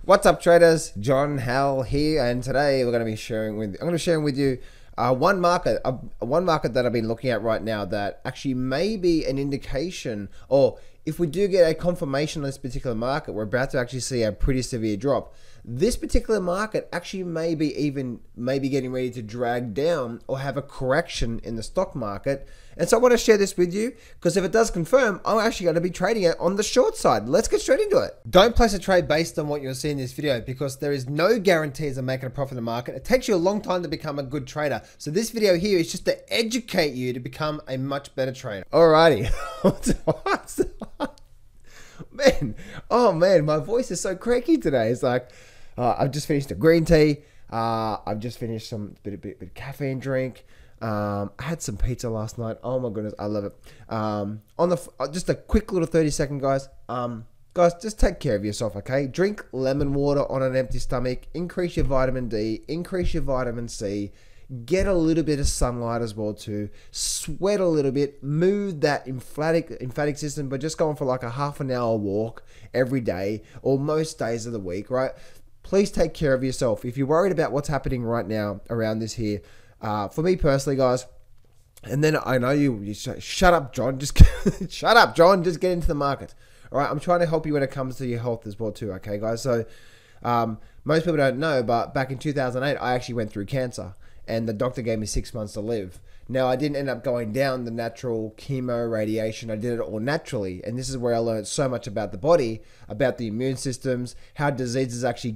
What's up, traders? John Howell here, and today we're going to be sharing with you one market that I've been looking at right now that actually may be an indication, or if we do get a confirmation on this particular market, we're about to actually see a pretty severe drop. This particular market actually may be getting ready to drag down or have a correction in the stock market. And so I want to share this with you because if it does confirm, I'm actually going to be trading it on the short side. Let's get straight into it. Don't place a trade based on what you'll see in this video because there is no guarantees of making a profit in the market. It takes you a long time to become a good trader. So this video here is just to educate you to become a much better trader. Alrighty. Man, oh man, my voice is so cranky today. It's like I've just finished a green tea. I've just finished some bit of caffeine drink. I had some pizza last night. Oh my goodness, I love it. Just a quick little 30-second, guys. Guys, just take care of yourself, okay? Drink lemon water on an empty stomach. Increase your vitamin D. Increase your vitamin C. Get a little bit of sunlight as well too. Sweat a little bit. Move that lymphatic system, but just going for like a half an hour walk every day or most days of the week, right? Please take care of yourself. If you're worried about what's happening right now around this here, for me personally, guys, and then I know you say, shut up, John. Just shut up, John. Just get into the market. All right, I'm trying to help you when it comes to your health as well too. Okay, guys. So most people don't know, but back in 2008, I actually went through cancer. And the doctor gave me 6 months to live. Now, I didn't end up going down the natural chemo radiation. I did it all naturally. And this is where I learned so much about the body, about the immune systems, how diseases actually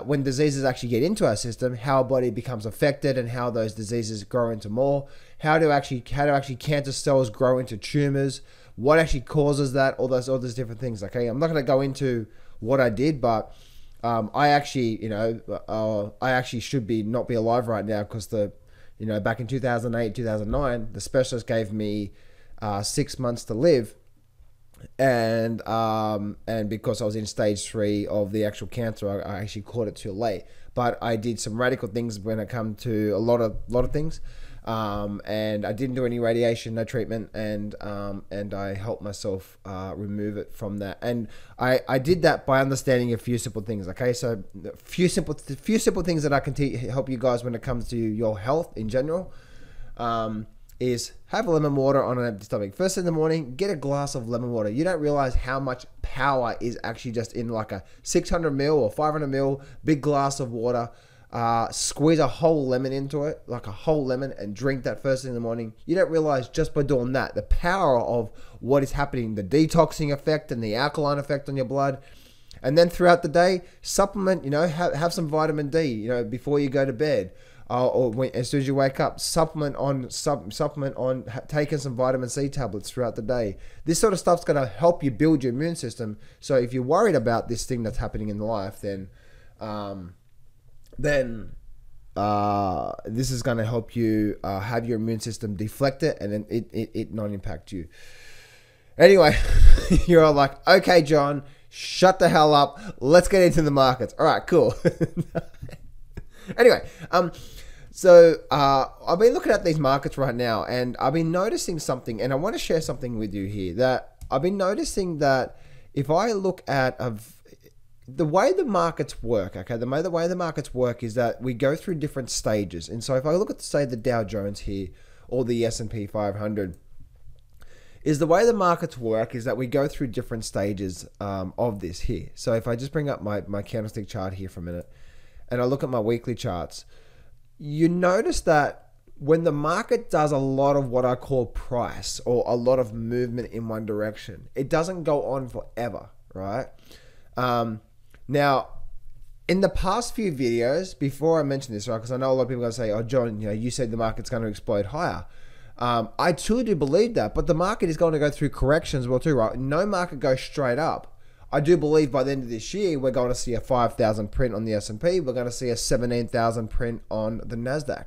when diseases actually get into our system, how our body becomes affected and how those diseases grow into more, how do actually cancer cells grow into tumors, what actually causes that, all those different things. Okay, I'm not going to go into what I did, but I actually should not be alive right now because back in 2008, 2009, the specialist gave me 6 months to live, and because I was in stage 3 of the actual cancer, I actually caught it too late. But I did some radical things when it come to a lot of things. And I didn't do any radiation, no treatment, and I helped myself remove it from that. And I did that by understanding a few simple things. Okay, so a few simple things that I can help you guys when it comes to your health in general. Is have lemon water on an empty stomach. First in the morning, get a glass of lemon water. You don't realize how much power is actually just in like a 600 ml or 500 ml big glass of water. Squeeze a whole lemon into it, like a whole lemon, and drink that first thing in the morning. You don't realize just by doing that, the power of what is happening, the detoxing effect and the alkaline effect on your blood. And then throughout the day, supplement, have some vitamin D, before you go to bed. As soon as you wake up, supplement on taking some vitamin C tablets throughout the day. This sort of stuff's going to help you build your immune system. So if you're worried about this thing that's happening in life, then this is going to help you have your immune system deflect it, and then it not impact you. Anyway, you're all like, okay, John, shut the hell up. Let's get into the markets. All right, cool. Anyway, so I've been looking at these markets right now, and I've been noticing something, and I want to share something with you here. That I've been noticing that if I look at the way the markets work, okay, the way the markets work is that we go through different stages. And so if I look at, say, the Dow Jones here, or the S&P 500, is the way the markets work is that we go through different stages of this here. So if I just bring up my candlestick chart here for a minute, and I look at my weekly charts, you notice that when the market does a lot of what I call price, or a lot of movement in one direction, it doesn't go on forever, right? Now, in the past few videos, before I mention this, right, because I know a lot of people are going to say, oh, John, you said the market's going to explode higher. I truly do believe that, but the market is going to go through corrections as well too, right? No market goes straight up. I do believe by the end of this year, we're going to see a 5,000 print on the S&P. We're going to see a 17,000 print on the Nasdaq.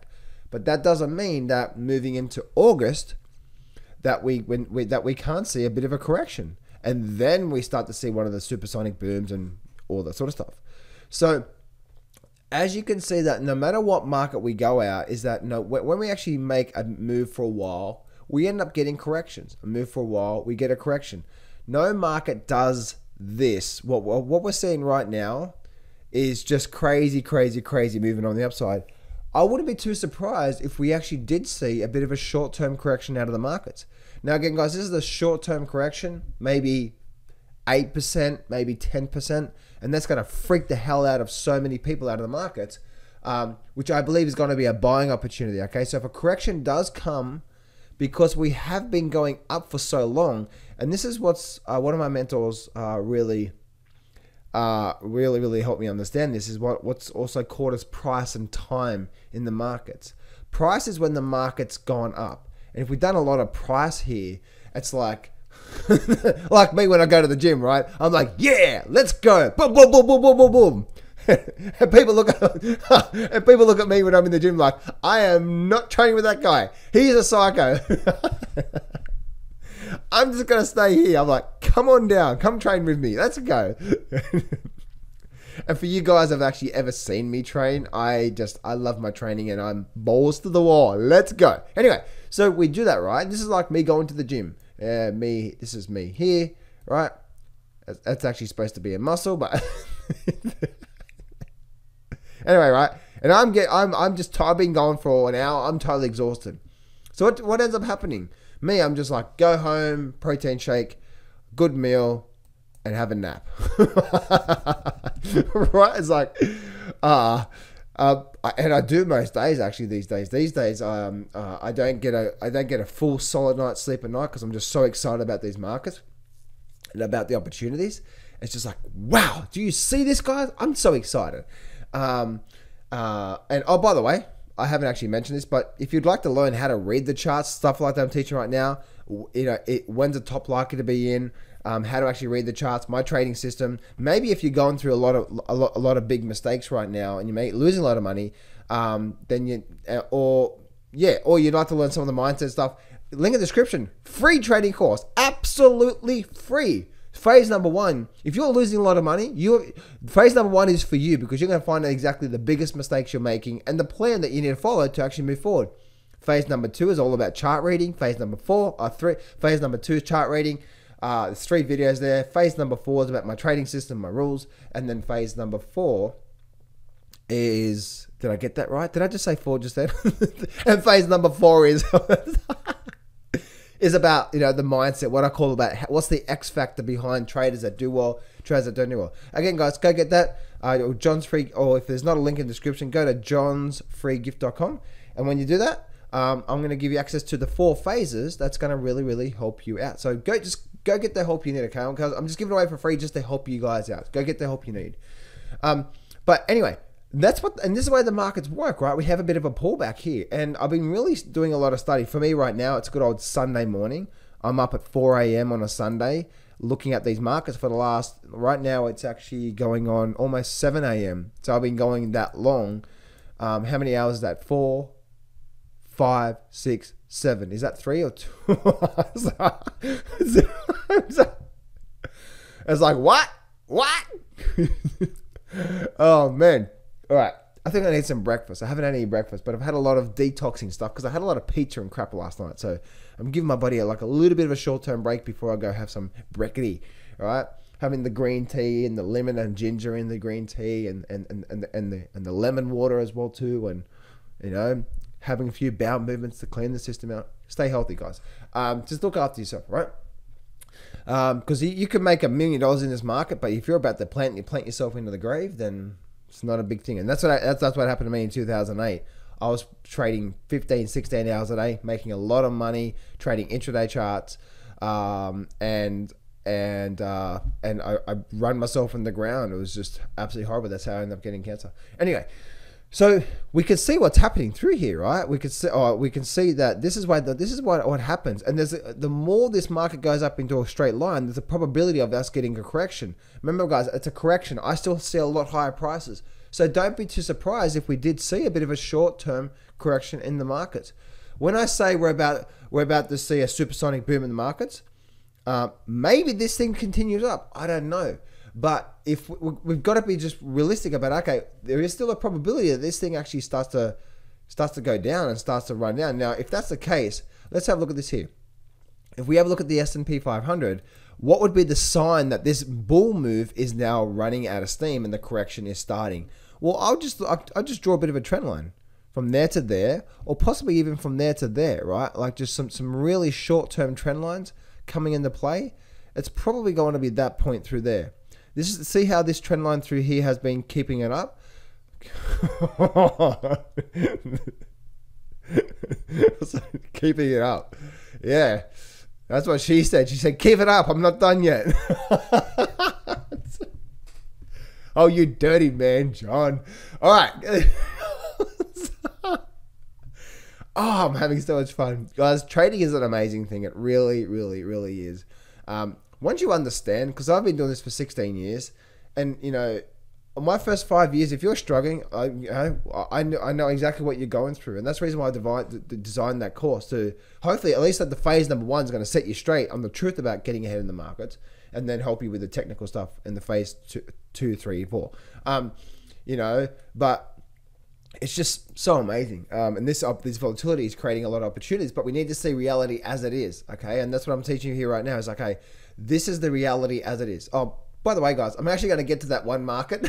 But that doesn't mean that moving into August, that we can't see a bit of a correction. And then we start to see one of the supersonic booms and all that sort of stuff. So as you can see, that no matter what market we go out, is that when we actually make a move for a while, we end up getting corrections. A move for a while, we get a correction. No market does this, what we're seeing right now is just crazy moving on the upside. I wouldn't be too surprised if we actually did see a bit of a short-term correction out of the markets. Now again, guys, this is a short-term correction, maybe 8%, maybe 10%, and that's going to freak the hell out of so many people out of the markets, which I believe is going to be a buying opportunity. Okay, so if a correction does come, because we have been going up for so long, and this is what's one of my mentors really helped me understand. This is what's also called as price and time in the markets. Price is when the market's gone up, and if we've done a lot of price here, it's like like me when I go to the gym, right? I'm like, yeah, let's go, boom, boom, boom, boom, boom, boom, boom. And people look at me when I'm in the gym like, I am not training with that guy. He's a psycho. I'm just gonna stay here. I'm like, come on down, come train with me. Let's go. And for you guys that have actually ever seen me train, I love my training and I'm balls to the wall. Let's go. Anyway, so we do that, right? This is like me going to the gym. This is me here, right? That's actually supposed to be a muscle, but anyway, right? And I've been going for an hour. I'm totally exhausted. So what ends up happening? Me, I'm just like, go home, protein shake, good meal, and have a nap. Right? It's like, and I do most days actually these days. These days, I don't get a full solid night's sleep at night because I'm just so excited about these markets and about the opportunities. It's just like, wow, do you see this, guys? I'm so excited. And oh, by the way, I haven't actually mentioned this, but if you'd like to learn how to read the charts, stuff like that I'm teaching right now, when's the top likely to be in, how to actually read the charts, my trading system. Maybe if you're going through a lot of big mistakes right now and you may be losing a lot of money, or you'd like to learn some of the mindset stuff. Link in the description. Free trading course, absolutely free. Phase number one, if you're losing a lot of money, phase number one is for you because you're going to find out exactly the biggest mistakes you're making and the plan that you need to follow to actually move forward. Phase number two is all about chart reading. Phase number two is chart reading. There's 3 videos there. Phase number 4 is about my trading system, my rules. And then phase number 4 is, did I get that right? Did I just say 4 just then? And phase number 4 is about, the mindset, what I call about what's the X factor behind traders that do well, traders that don't do well. Again, guys, go get that. John's free, or if there's not a link in the description, go to johnsfreegift.com. And when you do that, I'm going to give you access to the 4 phases. That's going to really help you out. So go get the help you need, okay? Because I'm just giving it away for free just to help you guys out. Go get the help you need. But anyway, this is the way the markets work, right? We have a bit of a pullback here, and I've been really doing a lot of study. For me right now, it's a good old Sunday morning. I'm up at 4 a.m. on a Sunday looking at these markets right now it's actually going on almost 7 a.m. So I've been going that long. How many hours is that? 4, 5, 6, 7. Is that 3 or 2? It's like, what? Oh, man. All right. I think I need some breakfast. I haven't had any breakfast, but I've had a lot of detoxing stuff because I had a lot of pizza and crap last night. So I'm giving my body a little bit of a short-term break before I go have some brekkie. All right. Having the green tea and the lemon and ginger in the green tea and the lemon water as well too. And, having a few bowel movements to clean the system out. Stay healthy, guys. Just look after yourself, right? Because you can make $1 million in this market, but if you're about to plant yourself into the grave, then it's not a big thing. And that's what happened to me in 2008. I was trading 15, 16 hours a day, making a lot of money, trading intraday charts, and I run myself in the ground. It was just absolutely horrible. That's how I ended up getting cancer. Anyway, so we can see what's happening through here, right? We can see that this is what happens. And the more this market goes up into a straight line, there's a probability of us getting a correction. Remember, guys, it's a correction. I still see a lot higher prices. So don't be too surprised if we did see a bit of a short-term correction in the markets. When I say we're about to see a supersonic boom in the markets, maybe this thing continues up. I don't know. But if we've got to be just realistic about, okay, there is still a probability that this thing actually starts to go down and starts to run down. Now, if that's the case, let's have a look at this here. If we have a look at the S&P 500, what would be the sign that this bull move is now running out of steam and the correction is starting? Well, I'll just draw a bit of a trend line from there to there, or possibly even from there to there, right? Like just some really short-term trend lines coming into play. It's probably going to be that point through there. See how this trend line through here has been keeping it up? Keeping it up. Yeah. That's what she said. She said, keep it up. I'm not done yet. Oh, you dirty man, John. All right. Oh, I'm having so much fun. Guys, trading is an amazing thing. It really, really, really is. Once you understand, because I've been doing this for 16 years, and, you know, my first 5 years, if you're struggling, I know exactly what you're going through. And that's the reason why I designed that course, to hopefully, at least at the phase number 1 is going to set you straight on the truth about getting ahead in the markets, and then help you with the technical stuff in the phase 2, 3, 4. You know, but it's just so amazing. And this volatility is creating a lot of opportunities, but we need to see reality as it is. Okay. And that's what I'm teaching you here right now is, okay, this is the reality as it is. Oh, by the way, guys, I'm actually going to get to that one market.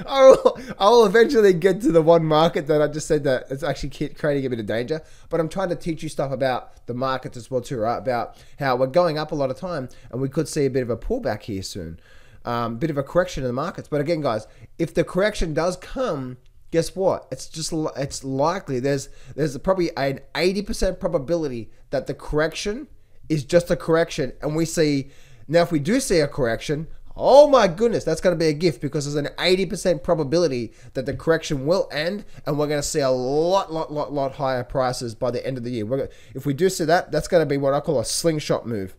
I will eventually get to the one market that I just said that it's actually creating a bit of danger. But I'm trying to teach you stuff about the markets as well too, right? About how we're going up a lot of time, and we could see a bit of a pullback here soon. Bit of a correction in the markets. But again, guys, if the correction does come, guess what? It's likely there's probably an 80% probability that the correction is just a correction, and we see. Now, if we do see a correction, oh my goodness, that's going to be a gift, because there's an 80% probability that the correction will end, and we're going to see a lot higher prices by the end of the year. If we do see that, that's going to be what I call a slingshot move.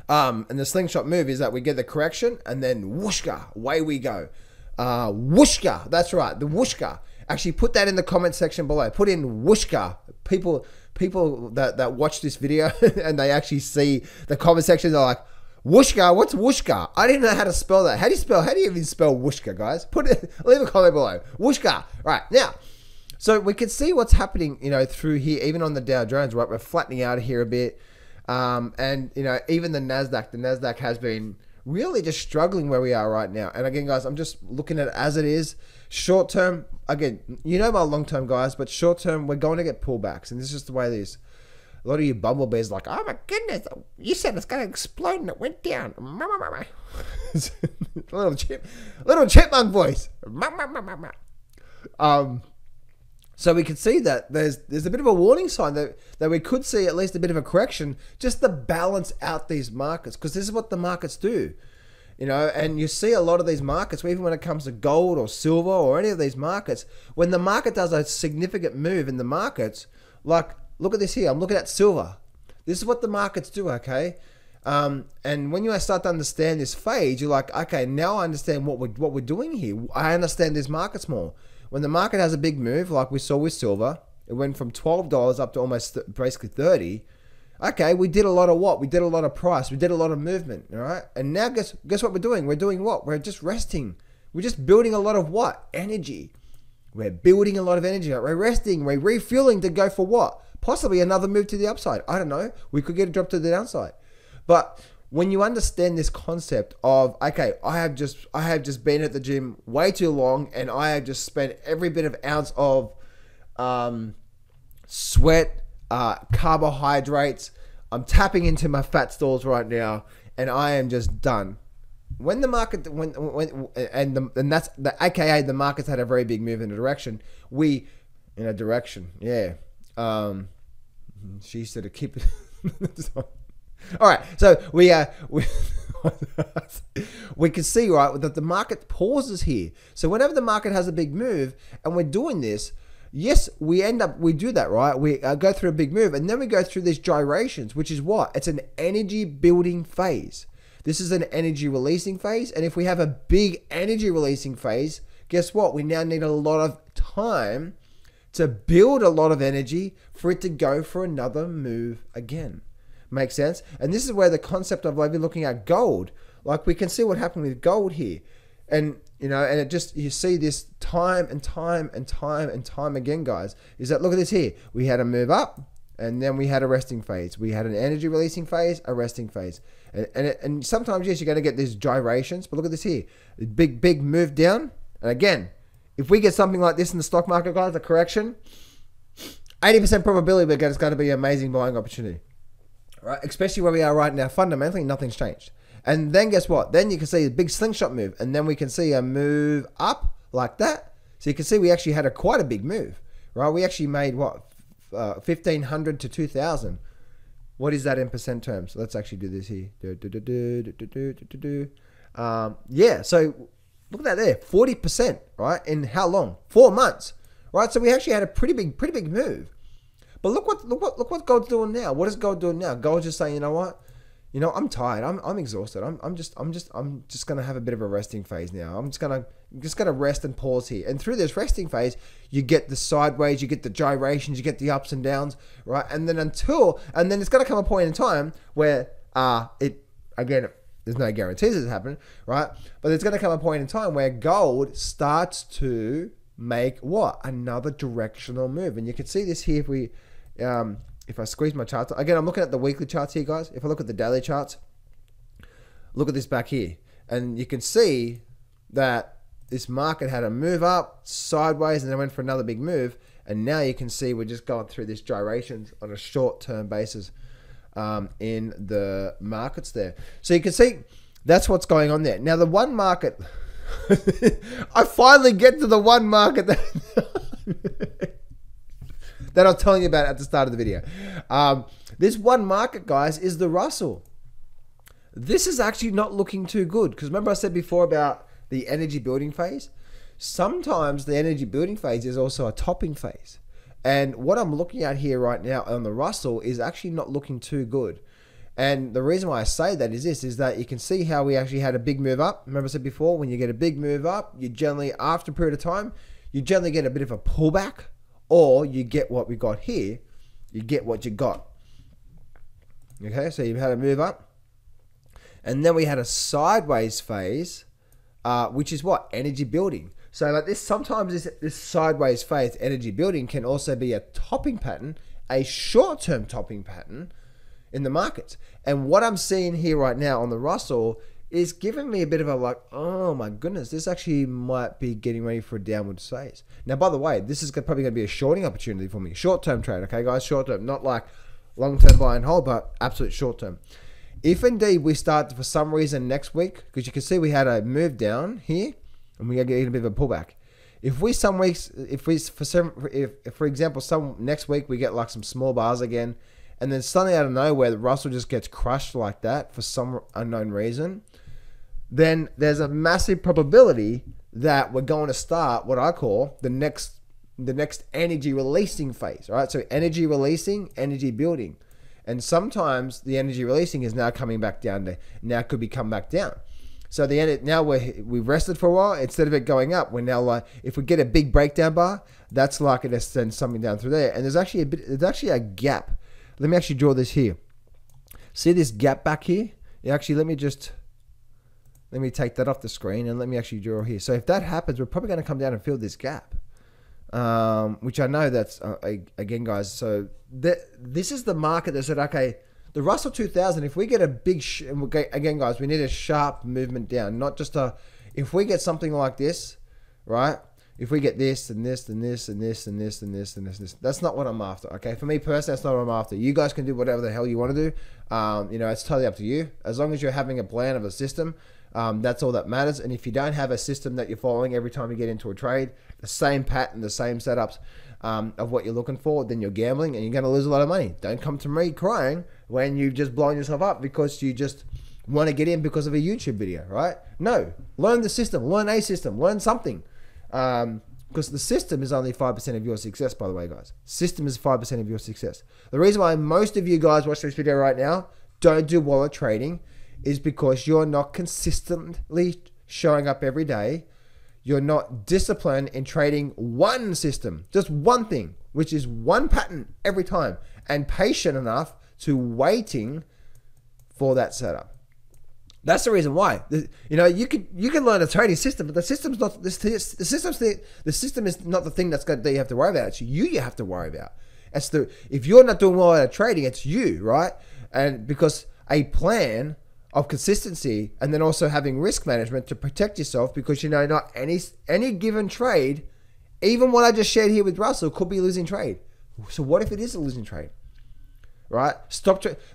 And the slingshot move is that we get the correction, and then whooshka, away we go. Whooshka, that's right, the whooshka. Actually, put that in the comment section below. Put in whooshka. People that watch this video and they actually see the comment section, they're like, whooshka, what's whooshka? I didn't know how to spell that. How do you even spell whooshka, guys? Leave a comment below. Whooshka. Right, now, so we can see what's happening, you know, through here, even on the Dow Jones, right? We're flattening out here a bit. And, you know, even the Nasdaq has been really just struggling where we are right now. And again, guys, I'm just looking at it as it is. Short term, again, you know my long term, guys, but short term, we're going to get pullbacks, and this is just the way it is. A lot of you bumblebees like, oh my goodness, you said it's going to explode and it went down. little chipmunk voice. So we can see that there's a bit of a warning sign that we could see at least a bit of a correction just to balance out these markets, because this is what the markets do. You know, and you see a lot of these markets, even when it comes to gold or silver or any of these markets, when the market does a significant move in the markets, like, look at this here. I'm looking at silver. This is what the markets do, okay? And when you start to understand this phase, you're like, okay, now I understand what we're doing here. I understand these markets more. When the market has a big move, like we saw with silver, it went from $12 up to almost basically 30. Okay, we did a lot of what? We did a lot of price. We did a lot of movement, all right? And now guess what we're doing? We're doing what? We're just resting. We're just building a lot of what? Energy. We're building a lot of energy. We're resting. We're refueling to go for what? Possibly another move to the upside. I don't know. We could get a drop to the downside. But when you understand this concept of, okay, I have just been at the gym way too long, and I have just spent every bit of ounce of sweat, carbohydrates. I'm tapping into my fat stores right now, and I am just done. When the market, and that's the AKA the market's had a very big move in a direction. Yeah. She said to keep it. All right, so we can see, right, that the market pauses here. So whenever the market has a big move, and we're doing this. Yes, we do that, right? We go through a big move, and then we go through these gyrations, which is what? It's an energy building phase. This is an energy releasing phase. And if we have a big energy releasing phase, guess what? We now need a lot of time to build a lot of energy for it to go for another move again. Makes sense? And this is where the concept of maybe looking at gold, like we can see what happened with gold here. And, you know, and it just, you see this time and time again, guys, is that, look at this here. We had a move up, and then we had a resting phase. We had an energy releasing phase, a resting phase. And sometimes, yes, you're going to get these gyrations, but look at this here. Big move down. And again, if we get something like this in the stock market, guys, a correction, 80% probability we're going to be an amazing buying opportunity. Right? Especially where we are right now. Fundamentally, nothing's changed. And then guess what? Then you can see a big slingshot move. And then we can see a move up like that. So you can see we actually had quite a big move. Right? We actually made what? 1,500 to 2,000. What is that in percent terms? Let's actually do this here. Yeah, so look at that there, 40%, right? In how long? 4 months, right? So we actually had a pretty big move. But look what gold's doing now. What is gold doing now? Gold's just saying, you know what? You know, I'm tired. I'm exhausted. I'm just gonna have a bit of a resting phase now. I'm just gonna rest and pause here. And through this resting phase, you get the sideways, you get the gyrations, you get the ups and downs, right? And then it's gonna come a point in time where there's no guarantees it's happening, right? But there's gonna come a point in time where gold starts to make what? Another directional move. And you can see this here if I squeeze my charts. Again, I'm looking at the weekly charts here, guys. If I look at the daily charts, look at this back here. And you can see that this market had a move up, sideways, and then went for another big move. And now you can see we're just going through this gyrations on a short-term basis in the markets there. So you can see that's what's going on there. Now, the one market... I finally get to the one market that I was telling you about at the start of the video. This one market, guys, is the Russell. This is actually not looking too good, because remember I said before about the energy building phase? Sometimes the energy building phase is also a topping phase. And what I'm looking at here right now on the Russell is actually not looking too good. And the reason why I say that is that you can see how we actually had a big move up. Remember I said before, when you get a big move up, you generally, after a period of time, you generally get a bit of a pullback, or you get what we got here. You get what you got. Okay, so you've had a move up. And then we had a sideways phase, which is what? Energy building. So like this, sometimes this sideways phase, energy building, can also be a topping pattern, a short-term topping pattern in the markets. And what I'm seeing here right now on the Russell is giving me a bit of a like, oh my goodness, this actually might be getting ready for a downward phase. Now, by the way, this is probably going to be a shorting opportunity for me. Short-term trade, okay, guys? Short-term, not like long-term buy and hold, but absolute short-term. If indeed we start for some reason next week, because you can see we had a move down here, and we are getting a bit of a pullback. If we some weeks, if for example, some next week we get like some small bars again, and then suddenly out of nowhere the Russell just gets crushed like that for some unknown reason, then there's a massive probability that we're going to start what I call the next energy releasing phase, right? So energy releasing, energy building. And sometimes the energy releasing is now coming back down now could be come back down. So now we've rested for a while. Instead of it going up, we're now like, if we get a big breakdown bar, that's likely to send something down through there. And there's actually a gap. Let me actually draw this here. See this gap back here? Actually, let me take that off the screen and let me actually draw here. So if that happens, we're probably going to come down and fill this gap, which I know that's, again, guys, so this is the market that said, okay, the Russell 2000, if we get a big, again, guys, we need a sharp movement down, not just if we get something like this, right? If we get this and this and this and this and this and this and this, that's not what I'm after. Okay, for me personally, that's not what I'm after. You guys can do whatever the hell you want to do. It's totally up to you. As long as you're having a plan of a system, that's all that matters. And if you don't have a system that you're following every time you get into a trade, the same pattern, the same setups of what you're looking for, then you're gambling and you're going to lose a lot of money. Don't come to me crying when you've just blown yourself up because you just want to get in because of a YouTube video, right? No, learn the system, learn a system, learn something. Because the system is only 5% of your success, by the way, guys. System is 5% of your success. The reason why most of you guys watching this video right now don't do wallet trading is because you're not consistently showing up every day. You're not disciplined in trading one system, just one thing, which is one pattern every time, and patient enough to waiting for that setup. That's the reason why. You can learn a trading system, but the system's not the system is not the thing that you have to worry about. It's you have to worry about. If you're not doing well at trading, it's you, right? And because a plan of consistency and then also having risk management to protect yourself, because you know not any given trade, even what I just shared here with Russell, could be a losing trade. So what if it is a losing trade? Right?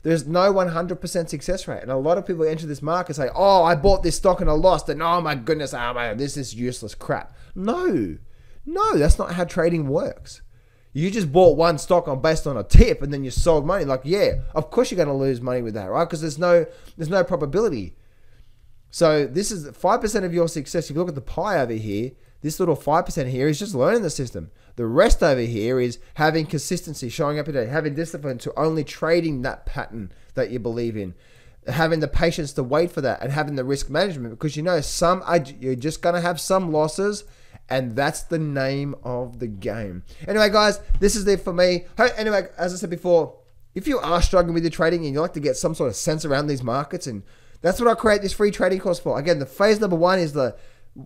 There's no 100% success rate. And a lot of people enter this market and say, oh, I bought this stock and I lost. And oh my goodness, this is useless crap. No, that's not how trading works. You just bought one stock based on a tip and then you sold money. Like, yeah, of course you're going to lose money with that, right? Because there's no probability. So this is 5% of your success. If you look at the pie over here, this little 5% here is just learning the system. The rest over here is having consistency, showing up every day, having discipline to only trading that pattern that you believe in, having the patience to wait for that, and having the risk management, because you know you're just going to have some losses, and that's the name of the game. Anyway, guys, this is it for me. Anyway, as I said before, if you are struggling with your trading and you like to get some sort of sense around these markets, and that's what I create this free trading course for. Again, the phase number 1 is the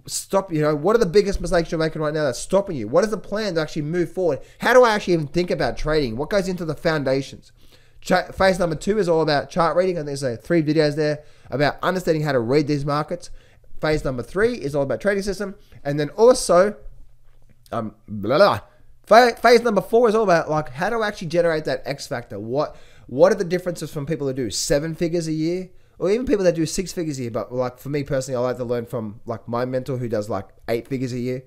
stop. What are the biggest mistakes you're making right now that's stopping you? What is the plan to actually move forward? How do I actually even think about trading? What goes into the foundations? Phase number 2 is all about chart reading, and there's 3 videos there about understanding how to read these markets. Phase number 3 is all about trading system, and then also phase number 4 is all about like how to actually generate that X factor. What are the differences from people who do 7 figures a year, or even people that do 6 figures a year? But like for me personally, I like to learn from like my mentor who does like 8 figures a year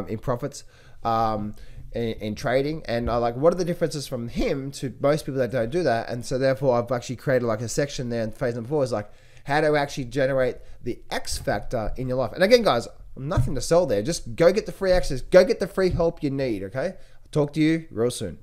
in profits in trading. And I like, what are the differences from him to most people that don't do that? And so therefore I've actually created like a section there in phase number 4 is like how to actually generate the X factor in your life. And again, guys, nothing to sell there. Just go get the free access. Go get the free help you need, okay? I'll talk to you real soon.